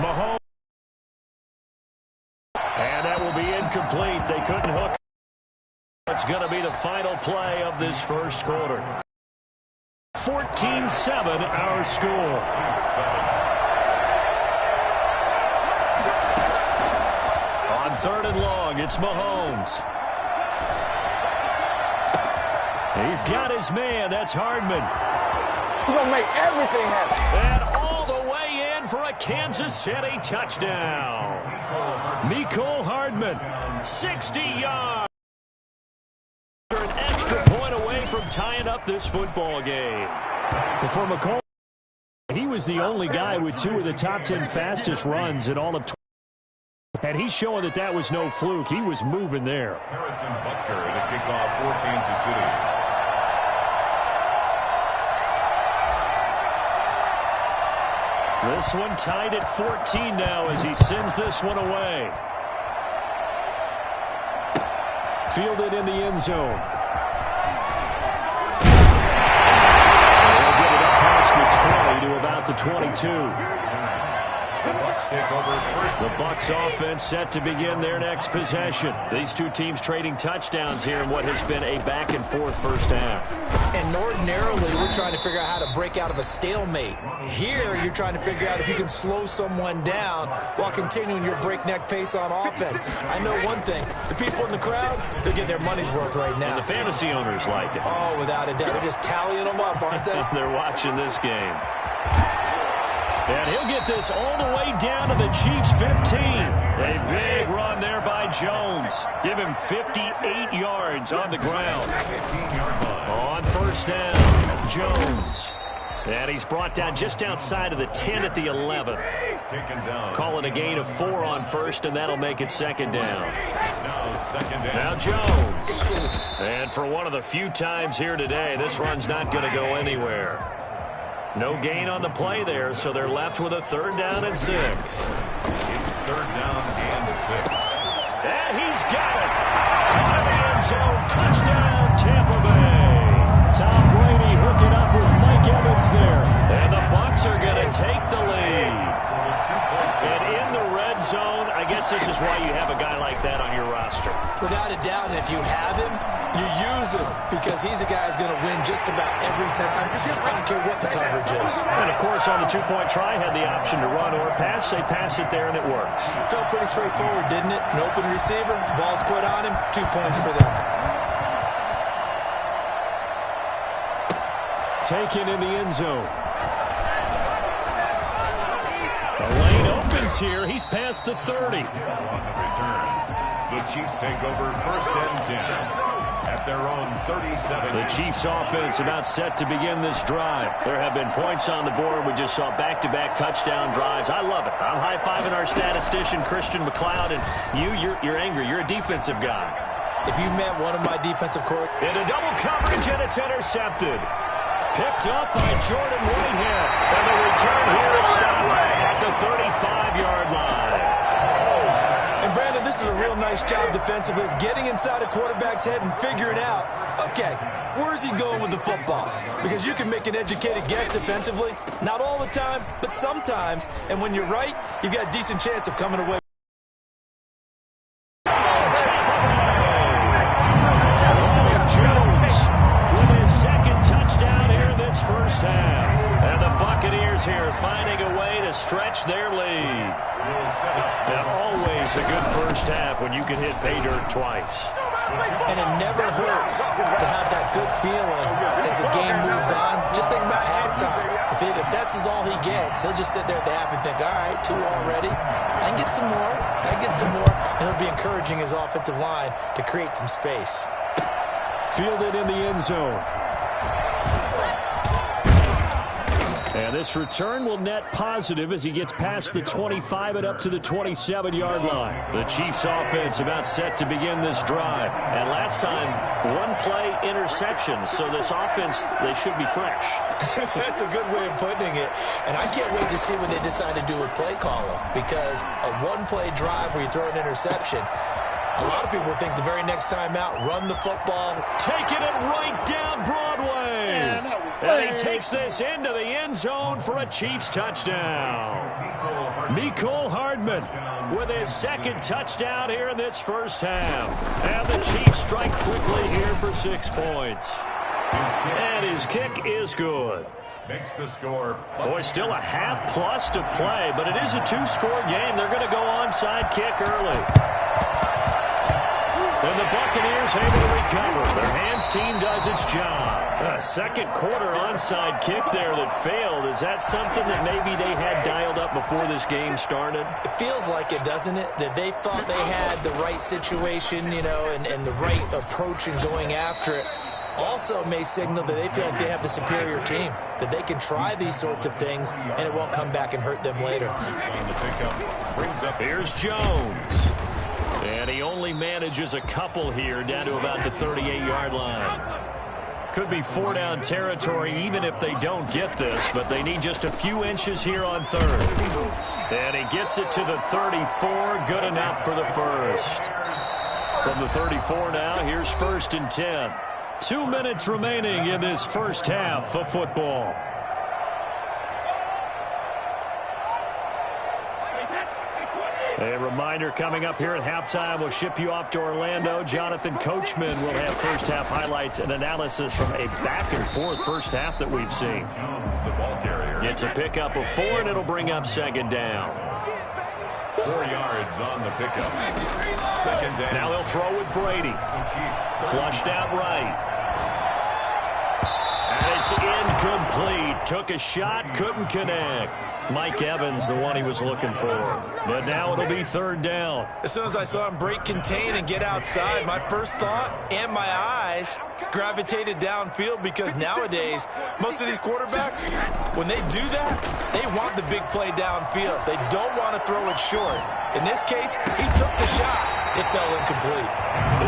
Mahomes. And that will be incomplete. They couldn't hook. It's going to be the final play of this first quarter. 14-7 our score. On 3rd and long, it's Mahomes. He's got his man. That's Hardman. He's going to make everything happen. And all the way in for a Kansas City touchdown. Mecole Hardman, 60 yards. An extra point away from tying up this football game. For Mecole, he was the only guy with 2 of the top 10 fastest runs in all of 20. And he's showing that that was no fluke. He was moving there. Harrison Butker to kick off for Kansas City. This one tied at 14 now as he sends this one away. Fielded in the end zone. They'll get it up past the 20 to about the 22. The Bucs offense set to begin their next possession. These two teams trading touchdowns here in what has been a back-and-forth first half. And ordinarily, we're trying to figure out how to break out of a stalemate. Here, you're trying to figure out if you can slow someone down while continuing your breakneck pace on offense. I know one thing. The people in the crowd, they're getting their money's worth right now. And the fantasy owners like it. Oh, without a doubt. They're just tallying them up, aren't they? They're watching this game. And he'll get this all the way down to the Chiefs' 15. A big run there by Jones. Give him 58 yards on the ground. On first down, Jones. And he's brought down just outside of the 10 at the 11. Calling a gain of 4 on first, and that'll make it 2nd down. Now Jones. And for one of the few times here today, this run's not going to go anywhere. No gain on the play there, so they're left with a 3rd down and 6. It's 3rd down and 6. And he's got it. Caught in the end zone. Touchdown, Tampa Bay. Tom Brady hooking up with Mike Evans there. And the Bucs are going to take the lead. And in the red zone, I guess this is why you have a guy like that on your roster. Without a doubt, and if you have him, you use him because he's a guy who's going to win just about every time. I don't care what the coverage is. And, of course, on the 2-point try, had the option to run or pass. They pass it there, and it works. Felt pretty straightforward, didn't it? An open receiver, ball's put on him, 2 points for them. Taken in the end zone. The lane opens here. He's past the 30. On the return, the Chiefs take over 1st and 10. At their own 37. The Chiefs offense about set to begin this drive. There have been points on the board. We just saw back-to-back touchdown drives. I love it. I'm high-fiving our statistician, Christian McLeod, and you're angry. You're a defensive guy. If you met one of my defensive coordinators. In a double coverage, and it's intercepted. Picked up by Jordan Whitehead. And the return here is stopped at the 35-yard line. And, Brandon, this is a real nice job defensively of getting inside a quarterback's head and figuring out, okay, where's he going with the football? Because you can make an educated guess defensively. Not all the time, but sometimes. And when you're right, you've got a decent chance of coming away. Jones with his 2nd touchdown here in this first half. And the Buccaneers here finding a way to stretch their lead. And always a good first half when you can hit pay dirt twice. And it never hurts to have that good feeling as the game moves on. Just think about halftime. If that's all he gets, he'll just sit there at the half and think, all right, 2 already. I can get some more. I can get some more. And he'll be encouraging his offensive line to create some space. Fielded in the end zone. And this return will net positive as he gets past the 25 and up to the 27-yard line. The Chiefs offense about set to begin this drive. And last time, 1-play interception. So this offense, they should be fresh. That's a good way of putting it. And I can't wait to see what they decide to do with play calling. Because a 1-play drive where you throw an interception, a lot of people think the very next time out, run the football. Taking it right down Broadway. Man, that was And he takes this into the end zone for a Chiefs touchdown. Mecole Hardman with his second touchdown here in this first half. And the Chiefs strike quickly here for 6 points. And his kick is good. Makes the score. Boy, still a half plus to play, but it is a 2-score game. They're going to go onside kick early. And the Buccaneers able to recover. Their hands team does its job. A second quarter onside kick there that failed. Is that something that maybe they had dialed up before this game started? It feels like it, doesn't it? That they thought they had the right situation, you know, and the right approach in going after it. Also may signal that they feel like they have the superior team, that they can try these sorts of things and it won't come back and hurt them later. Here's Jones. And he only manages a couple here down to about the 38-yard line. Could be 4-down territory even if they don't get this, but they need just a few inches here on third. And he gets it to the 34, good enough for the first. From the 34 now, here's 1st and 10. 2 minutes remaining in this first half of football. A reminder coming up here at halftime, we'll ship you off to Orlando. Jonathan Coachman will have first half highlights and analysis from a back-and-forth first half that we've seen. It's a pickup of 4, and it'll bring up 2nd down. 4 yards on the pickup. 2nd down. Now they'll throw with Brady. Flushed out right. And it's incomplete. Took a shot, couldn't connect. Mike Evans, the one he was looking for. But now it'll be 3rd down. As soon as I saw him break contain and get outside, my first thought and my eyes gravitated downfield, because nowadays, most of these quarterbacks, when they do that, they want the big play downfield. They don't want to throw it short. In this case, he took the shot. It fell incomplete.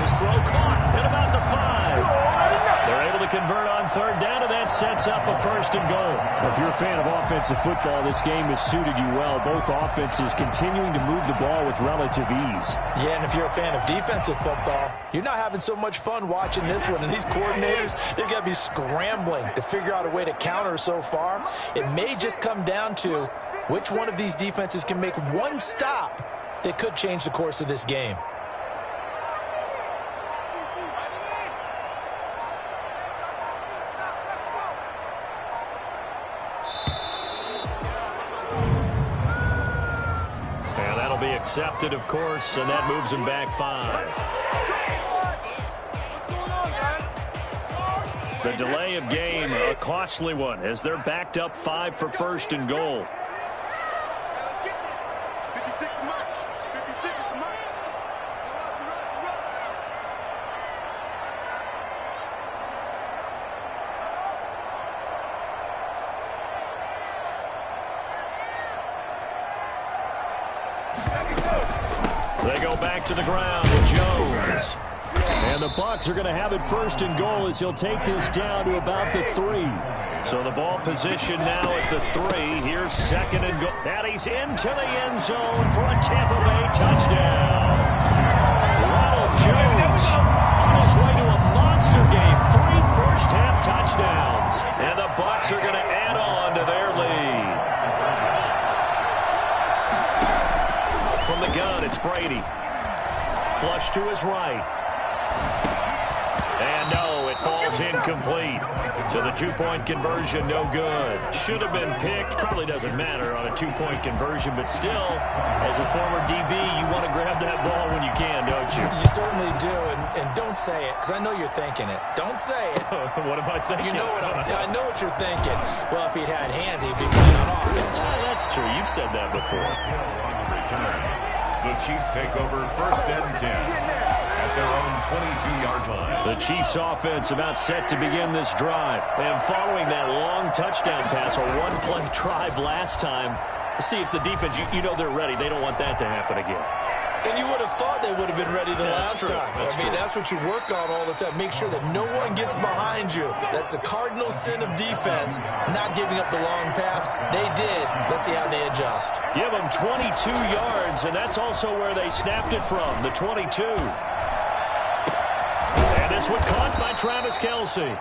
His throw caught at about the 5. They're able to convert on 3rd down, and that sets up a 1st and goal. If you're a fan of offensive football, this game has suited you well. Both offenses continuing to move the ball with relative ease. Yeah, and if you're a fan of defensive football, you're not having so much fun watching this one. And these coordinators, they've got to be scrambling to figure out a way to counter so far. It may just come down to which one of these defenses can make one stop that could change the course of this game. Accepted, of course, and that moves him back 5. The delay of game, a costly one, as they're backed up 5 for 1st and goal. They go back to the ground with Jones. And the Bucs are going to have it 1st and goal as he'll take this down to about the 3. So the ball position now at the 3. Here's 2nd and goal. And he's into the end zone for a Tampa Bay touchdown. Ronald Jones on his way to a monster game. 3 first-half touchdowns. And the Bucs are going to add on to their lead. From the gun, it's Brady. Flush to his right. And no, it falls incomplete. So the 2-point conversion, no good. Should have been picked. Probably doesn't matter on a 2-point conversion, but still, as a former DB, you want to grab that ball when you can, don't you? You certainly do, and don't say it, because I know you're thinking it. Don't say it. What am I thinking? You know I know what you're thinking. Well, if he'd had hands, he'd be playing on offense. That's true. You've said that before. The Chiefs take over 1st and 10 at their own 22-yard line. The Chiefs offense about set to begin this drive. And following that long touchdown pass, a 1-play drive last time, let's see if the defense, you know they're ready. They don't want that to happen again. And you would have thought they would have been ready the last time. That's what you work on all the time. Make sure that no one gets behind you. That's the cardinal sin of defense, not giving up the long pass. They did. Let's see how they adjust. Give them 22 yards, and that's also where they snapped it from, the 22. And this one caught by Travis Kelce.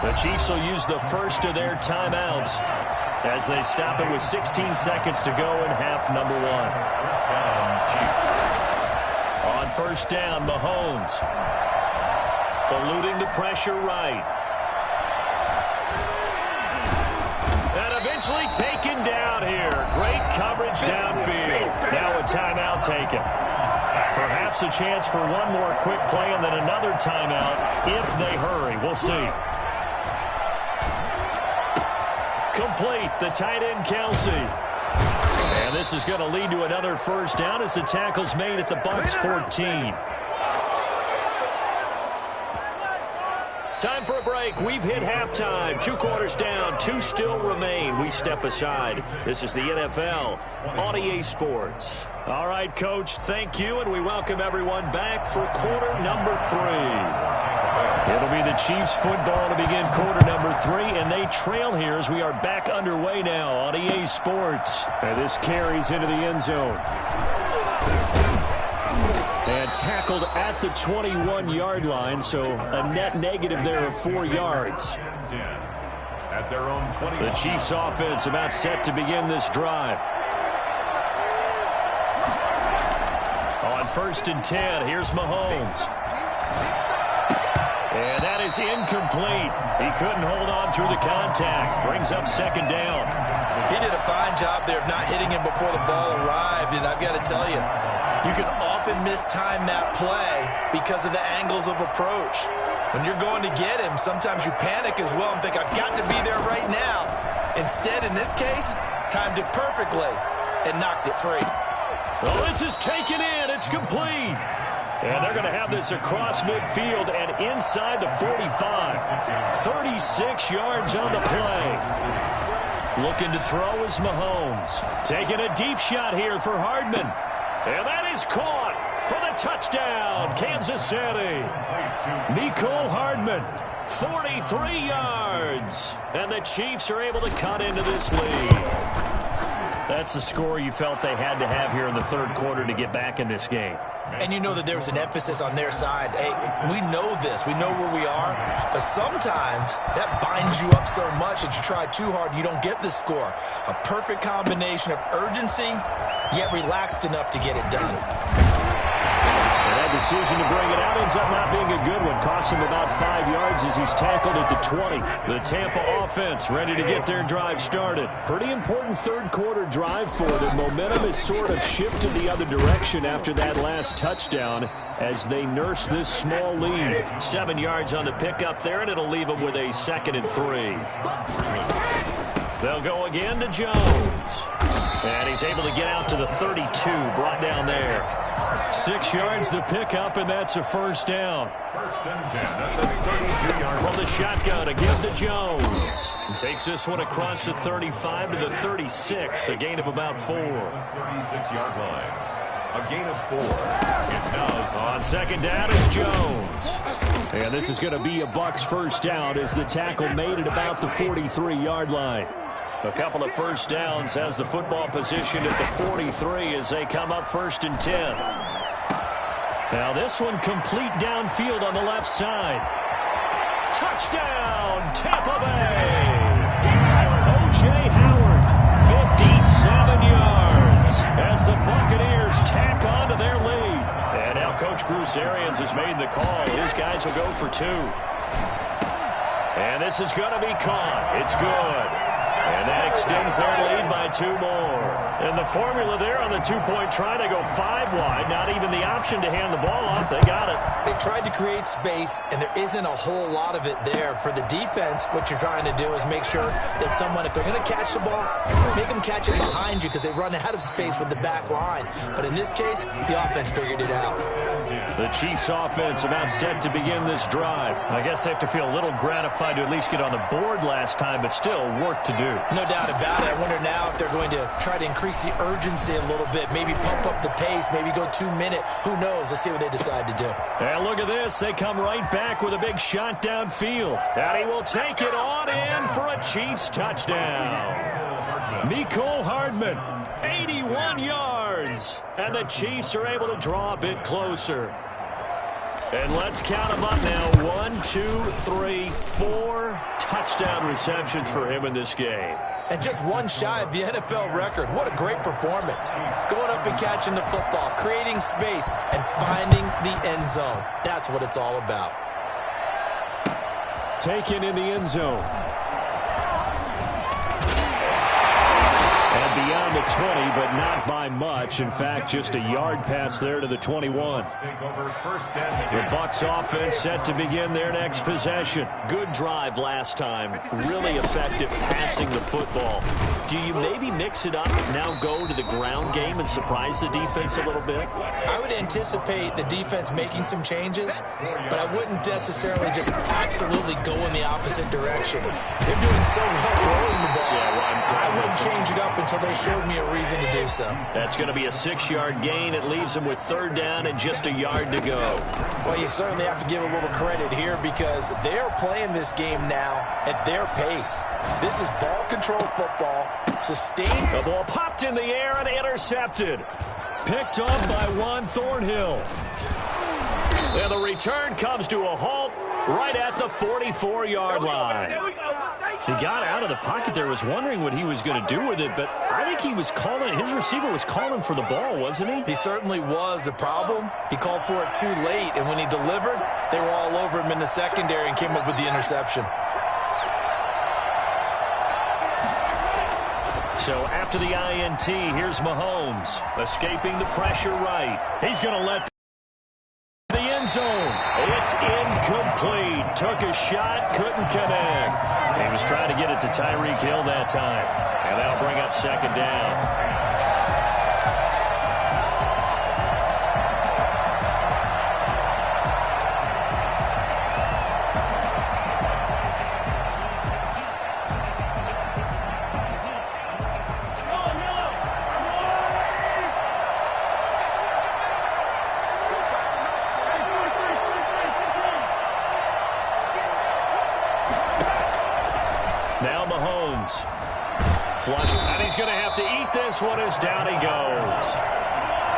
The Chiefs will use the first of their timeouts as they stop it with 16 seconds to go in half number one. On first down, Mahomes eluding the pressure right. And eventually taken down here. Great coverage downfield. Now a timeout taken. Perhaps a chance for one more quick play and then another timeout if they hurry. We'll see. Complete, the tight end Kelce. And this is going to lead to another first down as the tackle's made at the Bucs 14. Time for a break. We've hit halftime. 2 quarters down. 2 still remain. We step aside. This is the NFL on EA Sports. All right, Coach, thank you, and we welcome everyone back for quarter number 3. It'll be the Chiefs football to begin quarter number 3, and they trail here as we are back underway now on EA Sports. And this carries into the end zone. And tackled at the 21-yard line, so a net negative there of 4 yards. At their own 20. The Chiefs offense about set to begin this drive. On first and 10, here's Mahomes. And that is incomplete. He couldn't hold on through the contact. Brings up second down. He did a fine job there of not hitting him before the ball arrived, and I've got to tell you, you can often mistime that play because of the angles of approach. When you're going to get him, sometimes you panic as well and think, I've got to be there right now. Instead, in this case, timed it perfectly and knocked it free. Well, this is taken in. It's complete. And they're going to have this across midfield and inside the 45. 36 yards on the play. Looking to throw is Mahomes. Taking a deep shot here for Hardman. And that is caught for the touchdown, Kansas City. Mecole Hardman, 43 yards. And the Chiefs are able to cut into this lead. That's the score you felt they had to have here in the third quarter to get back in this game. And you know that there's an emphasis on their side. Hey, we know this. We know where we are. But sometimes that binds you up so much that you try too hard, you don't get the score. A perfect combination of urgency, yet relaxed enough to get it done. And that decision to bring it out ends up not being a good one. Costs him about 5 yards as he's tackled at the 20. The Tampa offense ready to get their drive started. Pretty important third quarter drive for them. Momentum has sort of shifted the other direction after that last touchdown as they nurse this small lead. 7 yards on the pickup there, and it'll leave them with a 2nd and 3. They'll go again to Jones. And he's able to get out to the 32, brought down there. 6 yards the pickup, and that's a first down. First and 10 at the 32-yard line. From the shotgun to give to Jones. And takes this one across the 35 to the 36, a gain of about 4. 36-yard line. A gain of 4. It's now on second down, it's Jones. And this is going to be a Bucs first down as the tackle made at about the 43-yard line. A couple of first downs has the football position at the 43 as they come up first and 10. Now this one complete downfield on the left side. Touchdown, Tampa Bay. O.J. Howard, 57 yards as the Buccaneers tack on to their lead. And now Coach Bruce Arians has made the call. His guys will go for 2. And this is going to be caught. It's good. And that extends their lead by 2 more. And the formula there on the 2-point try, they go 5 wide. Not even the option to hand the ball off. They got it. They tried to create space, and there isn't a whole lot of it there. For the defense, what you're trying to do is make sure that if they're going to catch the ball, make them catch it behind you because they run out of space with the back line. But in this case, the offense figured it out. The Chiefs offense about set to begin this drive. I guess they have to feel a little gratified to at least get on the board last time, but still work to do. No doubt about it. I wonder now if they're going to try to increase the urgency a little bit, maybe pump up the pace, maybe go 2-minute. Who knows? Let's see what they decide to do. And look at this. They come right back with a big shot downfield. And he will take it on in for a Chiefs touchdown. Mecole Hardman, 81 yards. And the Chiefs are able to draw a bit closer. And let's count them up now. 1, 2, 3, 4 touchdown receptions for him in this game. And just one shy of the NFL record. What a great performance. Going up and catching the football, creating space, and finding the end zone. That's what it's all about. Taken in the end zone. And beyond the 20, but not by much. In fact, just a yard pass there to the 21. The Bucs offense set to begin their next possession. Good drive last time. Really effective passing the football. Do you maybe mix it up, now go to the ground game and surprise the defense a little bit? I would anticipate the defense making some changes, but I wouldn't necessarily just absolutely go in the opposite direction. They're doing so well throwing the ball. I wouldn't change it up until they showed me a reason to do so. That's going to be a 6-yard gain. It leaves them with 3rd down and just a yard to go. Well, you certainly have to give a little credit here because they're playing this game now at their pace. This is ball control football. Sustained. The ball popped in the air and intercepted. Picked up by Juan Thornhill. And the return comes to a halt right at the 44-yard line. He got out of the pocket there, was wondering what he was going to do with it, but I think he was calling, his receiver was calling for the ball, wasn't he? He certainly was. The problem, he called for it too late, and when he delivered, they were all over him in the secondary and came up with the interception. So after the INT, here's Mahomes, escaping the pressure right. He's going to let the end zone. It's incomplete. Took a shot, couldn't connect. He was trying to get it to Tyreek Hill that time. And that'll bring up 2nd down. Now Mahomes. Flush. And he's going to have to eat this one as down he goes.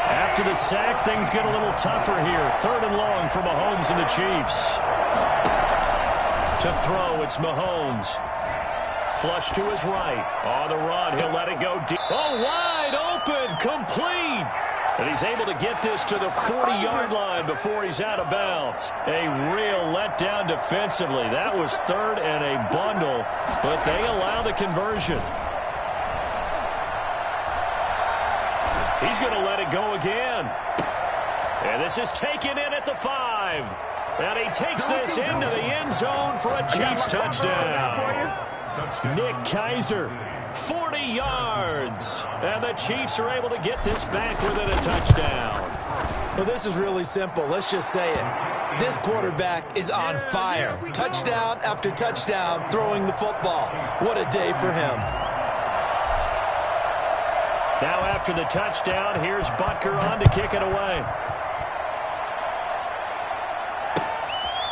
After the sack, things get a little tougher here. 3rd and long for Mahomes and the Chiefs. To throw, it's Mahomes. Flush to his right. On the run, he'll let it go deep. Oh, wide open, complete. And he's able to get this to the 40-yard line before he's out of bounds. A real letdown defensively. That was 3rd and a bundle, but they allow the conversion. He's going to let it go again. And this is taken in at the 5. And he takes this into the end zone for a Chiefs touchdown. Nick Keiser. 40 yards. And the Chiefs are able to get this back within a touchdown. Well, this is really simple. Let's just say it. This quarterback is on fire. Touchdown after touchdown throwing the football. What a day for him. Now after the touchdown, here's Butker on to kick it away.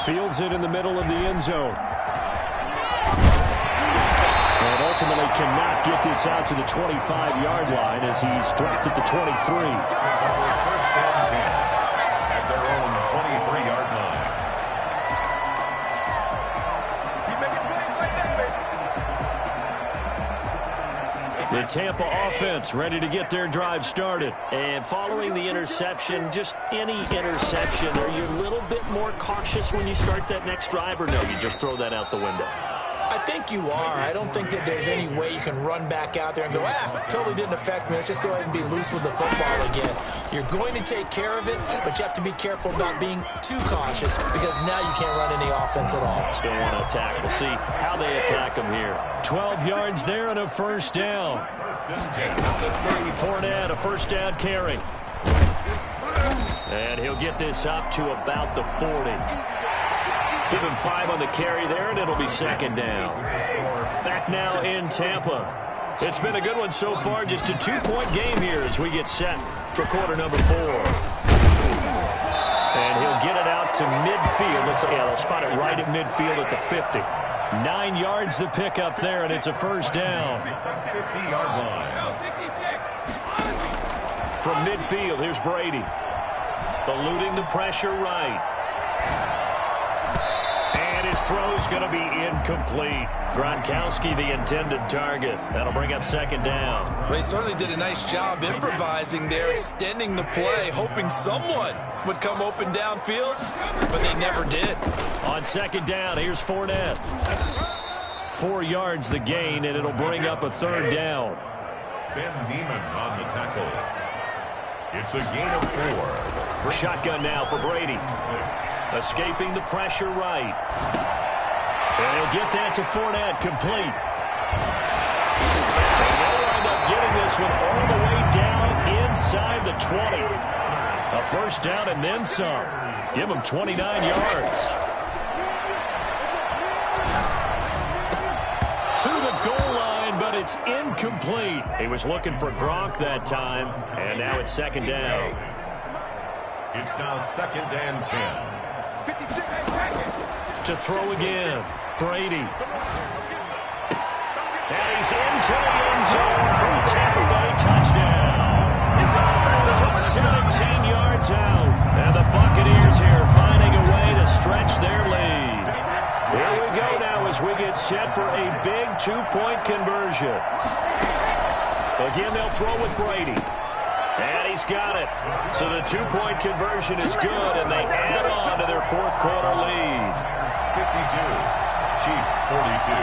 Fields it in the middle of the end zone. And ultimately cannot get this out to the 25-yard line as he's dropped at the 23. At their own 23-yard line. The Tampa offense ready to get their drive started. And following the interception, just any interception, are you a little bit more cautious when you start that next drive, or no, you just throw that out the window? I think you are. I don't think that there's any way you can run back out there and go, totally didn't affect me. Let's just go ahead and be loose with the football again. You're going to take care of it, but you have to be careful about being too cautious because now you can't run any offense at all. Still want to attack. We'll see how they attack them here. 12 yards there and a 1st down. Fournette, a 1st down carry. And he'll get this up to about the 40. Give him 5 on the carry there, and it'll be 2nd down. Back now in Tampa. It's been a good one so far. Just a 2-point game here as we get set for quarter number 4. And he'll get it out to midfield. They'll spot it right at midfield at the 50. 9 yards the pickup there, and it's a 1st down. 50-yard line. From midfield, here's Brady. Eluding the pressure right. And his throw's going to be incomplete. Gronkowski, the intended target. That'll bring up second down. Well, he certainly did a nice job improvising there, extending the play, hoping someone would come open downfield, but they never did. On second down, here's Fournette. 4 yards the gain, and it'll bring up a third down. Ben Neiman on the tackle. It's a gain of 4. Shotgun now for Brady. Escaping the pressure right. And he'll get that to Fournette, complete. And they'll wind up getting this one all the way down inside the 20. A first down and then some. Give him 29 yards. To the goal line, but it's incomplete. He was looking for Gronk that time, and now it's second down. It's now second and 10. To throw again, Brady. And he's into the end zone for a Tampa Bay touchdown. From 17 yards out. And the Buccaneers here finding a way to stretch their lead. Here we go now as we get set for a big 2-point conversion. Again, they'll throw with Brady. And he's got it. So the 2-point conversion is good, and they add on to their fourth quarter lead. 52. Chiefs 42.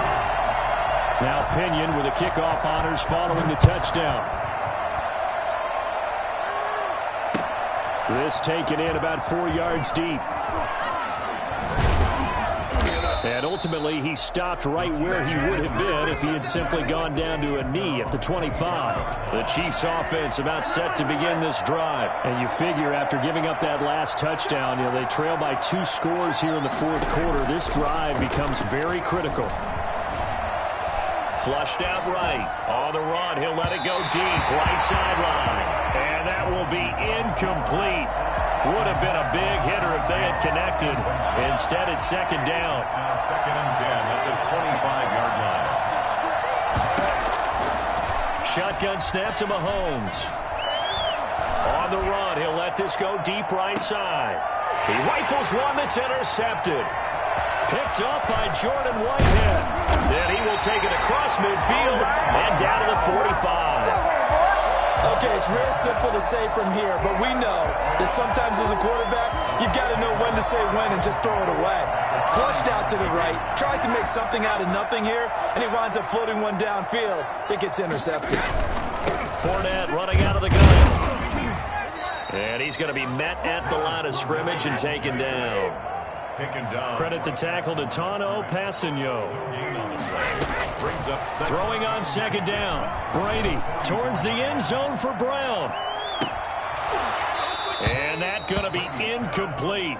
Now Pinion with the kickoff honors following the touchdown. This taken in about 4 yards deep. And ultimately, he stopped right where he would have been if he had simply gone down to a knee at the 25. The Chiefs offense about set to begin this drive. And you figure after giving up that last touchdown, they trail by 2 scores here in the fourth quarter. This drive becomes very critical. Flushed out right. On the run, he'll let it go deep. Right sideline. And that will be incomplete. Would have been a big hitter if they had connected. Instead, it's second down. Now second and 10 at the 25-yard line. Shotgun snap to Mahomes. On the run, he'll let this go deep right side. He rifles one that's intercepted. Picked up by Jordan Whitehead. Then he will take it across midfield and down to the 45. Okay, it's real simple to say from here, but we know that sometimes as a quarterback, you've got to know when to say when and just throw it away. Flushed out to the right, tries to make something out of nothing here, and he winds up floating one downfield that gets intercepted. Fournette running out of the gun. And he's going to be met at the line of scrimmage and taken down. Credit the tackle to Tano Passigno. Throwing on second down. Brady towards the end zone for Brown. And that going to be incomplete.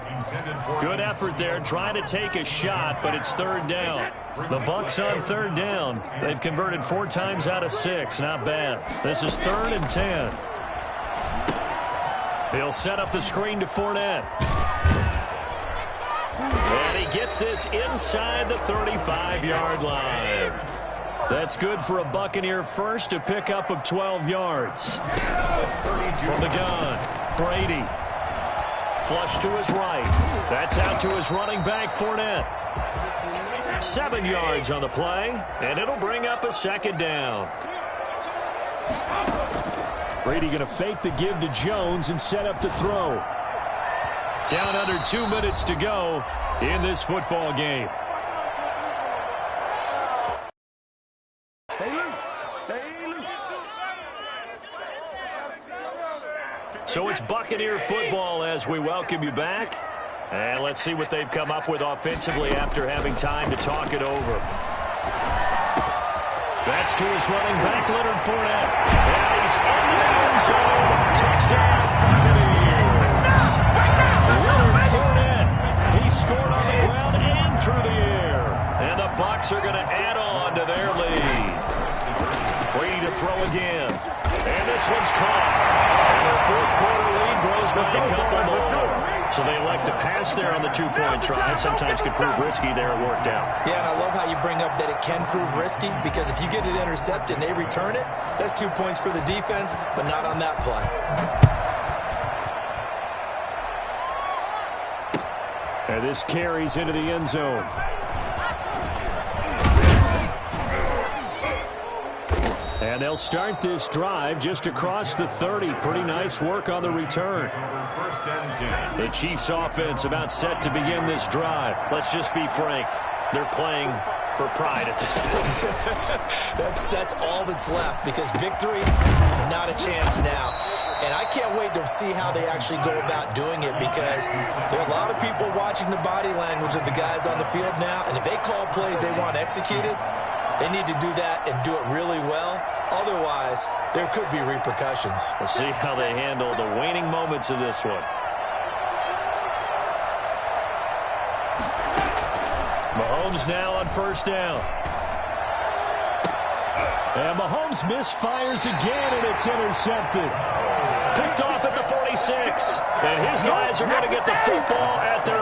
Good effort there trying to take a shot, but it's third down. The Bucs on third down. They've converted 4 times out of 6. Not bad. This is third and 10. He'll set up the screen to Fournette. And he gets this inside the 35-yard line. That's good for a Buccaneer first, a pickup of 12 yards. From the gun, Brady. Flush to his right. That's out to his running back, Fournette. 7 yards on the play, and it'll bring up a second down. Brady going to fake the give to Jones and set up to throw. Down under 2 minutes to go in this football game. Stay loose. Stay loose. So it's Buccaneer football as we welcome you back. And let's see what they've come up with offensively after having time to talk it over. That's to his running back, Leonard Fournette. And he's into the end zone. Touchdown, Buccaneers. Leonard Fournette. He scored on the ground and through the air. And the Bucs are going to add on to their lead. Brady to throw again. And this one's caught. And their fourth quarter lead grows by a couple more. So they elect to pass there on the 2-point try. Sometimes could prove risky there. It worked out. Yeah, and I love how you bring up that it can prove risky, because if you get it intercepted and they return it, that's 2 points for the defense, but not on that play. And this carries into the end zone. And they'll start this drive just across the 30. Pretty nice work on the return. First and 10. The Chiefs offense about set to begin this drive. Let's just be frank. They're playing for pride at this point. That's all that's left, because victory, not a chance now. And I can't wait to see how they actually go about doing it, because there are a lot of people watching the body language of the guys on the field now, and if they call plays they want executed, they need to do that and do it really well. Otherwise, there could be repercussions. We'll see how they handle the waning moments of this one. Mahomes now on first down. And Mahomes misfires again, and it's intercepted. Picked off at the 46. And his guys are going to get the football at their